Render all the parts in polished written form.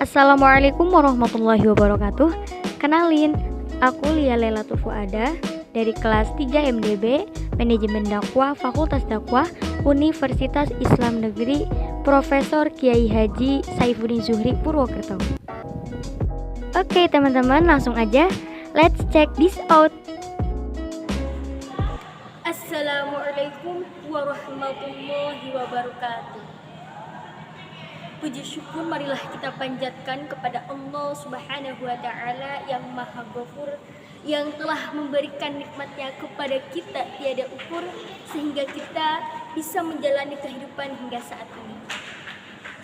Assalamualaikum warahmatullahi wabarakatuh. Kenalin, aku Lia Lailatul Fuada dari kelas 3 MDB Manajemen Dakwah Fakultas Dakwah Universitas Islam Negeri Profesor Kiai Haji Saifuddin Zuhri Purwokerto. Oke teman-teman, langsung aja let's check this out. Assalamualaikum warahmatullahi wabarakatuh. Puji syukur marilah kita panjatkan kepada Allah Subhanahu wa Ta'ala yang Maha Ghafur, yang telah memberikan nikmatnya kepada kita tiada ukur sehingga kita bisa menjalani kehidupan hingga saat ini.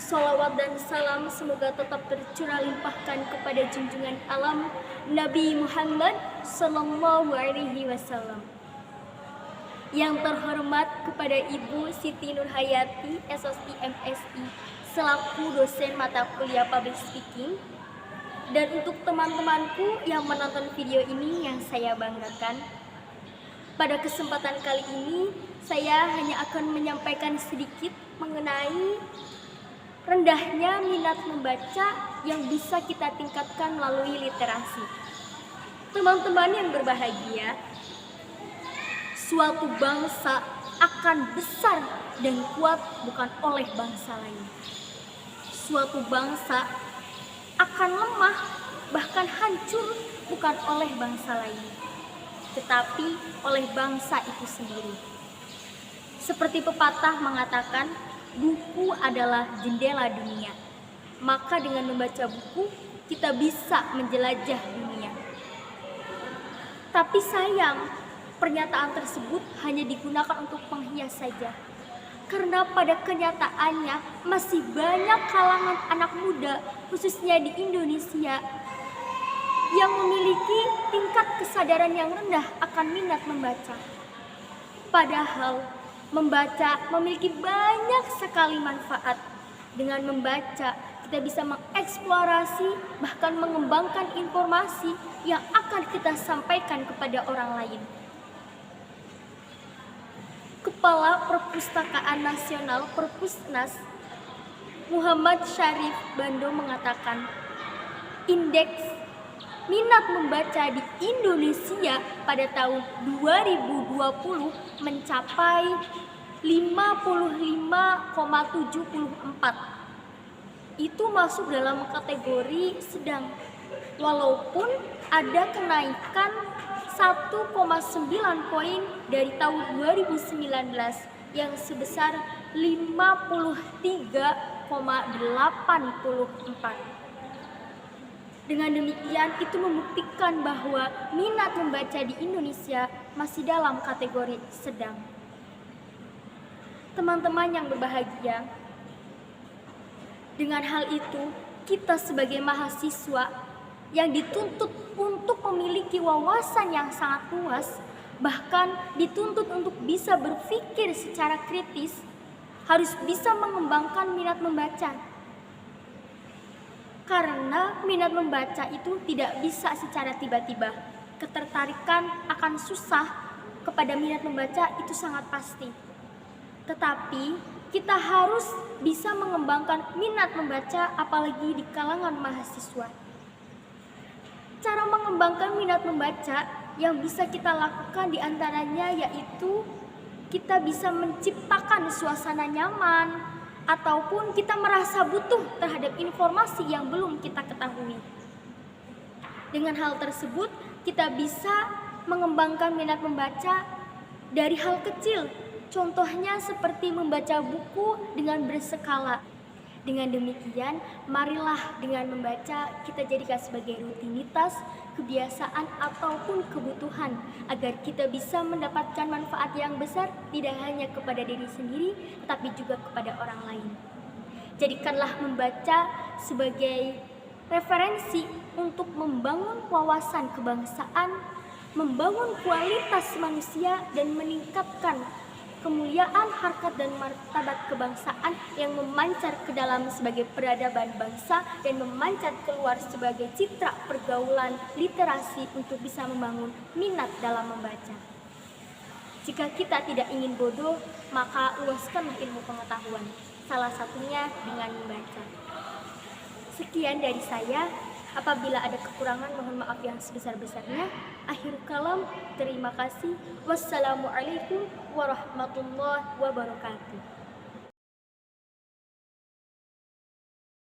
Salawat dan salam semoga tetap tercurah limpahkan kepada junjungan alam Nabi Muhammad Sallallahu Alaihi Wasallam. Yang terhormat kepada Ibu Siti Nurhayati SSI MSI selaku dosen mata kuliah Public Speaking, dan untuk teman-temanku yang menonton video ini yang saya banggakan. Pada kesempatan kali ini saya hanya akan menyampaikan sedikit mengenai rendahnya minat membaca yang bisa kita tingkatkan melalui literasi. Teman-teman yang berbahagia, suatu bangsa akan besar dan kuat bukan oleh bangsa lain. Suatu bangsa akan lemah bahkan hancur bukan oleh bangsa lain, tetapi oleh bangsa itu sendiri. Seperti pepatah mengatakan, buku adalah jendela dunia. Maka dengan membaca buku, kita bisa menjelajah dunia. Tapi sayang, pernyataan tersebut hanya digunakan untuk penghias saja. Karena pada kenyataannya masih banyak kalangan anak muda, khususnya di Indonesia, yang memiliki tingkat kesadaran yang rendah akan minat membaca. Padahal membaca memiliki banyak sekali manfaat. Dengan membaca, kita bisa mengeksplorasi bahkan mengembangkan informasi yang akan kita sampaikan kepada orang lain. Kepala Perpustakaan Nasional Perpusnas Muhammad Syarif Bando mengatakan, indeks minat membaca di Indonesia pada tahun 2020 mencapai 55,74. Itu masuk dalam kategori sedang, walaupun ada kenaikan 1,9 poin dari tahun 2019 yang sebesar 53,84. Dengan demikian itu membuktikan bahwa minat membaca di Indonesia masih dalam kategori sedang. Teman-teman yang berbahagia, dengan hal itu kita sebagai mahasiswa yang dituntut untuk memiliki wawasan yang sangat luas, bahkan dituntut untuk bisa berpikir secara kritis, harus bisa mengembangkan minat membaca. Karena minat membaca itu tidak bisa secara tiba-tiba. Ketertarikan akan susah kepada minat membaca itu sangat pasti. Tetapi kita harus bisa mengembangkan minat membaca apalagi di kalangan mahasiswa. Cara mengembangkan minat membaca yang bisa kita lakukan diantaranya yaitu kita bisa menciptakan suasana nyaman ataupun kita merasa butuh terhadap informasi yang belum kita ketahui. Dengan hal tersebut kita bisa mengembangkan minat membaca dari hal kecil, contohnya seperti membaca buku dengan berskala. Dengan demikian, marilah dengan membaca kita jadikan sebagai rutinitas, kebiasaan, ataupun kebutuhan agar kita bisa mendapatkan manfaat yang besar tidak hanya kepada diri sendiri, tetapi juga kepada orang lain. Jadikanlah membaca sebagai referensi untuk membangun wawasan kebangsaan, membangun kualitas manusia, dan meningkatkan kemuliaan, harkat, dan martabat kebangsaan yang memancar ke dalam sebagai peradaban bangsa dan memancar keluar sebagai citra pergaulan literasi untuk bisa membangun minat dalam membaca. Jika kita tidak ingin bodoh, maka luaskanlah ilmu pengetahuan, salah satunya dengan membaca. Sekian dari saya. Apabila ada kekurangan, mohon maaf yang sebesar-besarnya. Akhir kalam, terima kasih. Wassalamualaikum warahmatullahi wabarakatuh.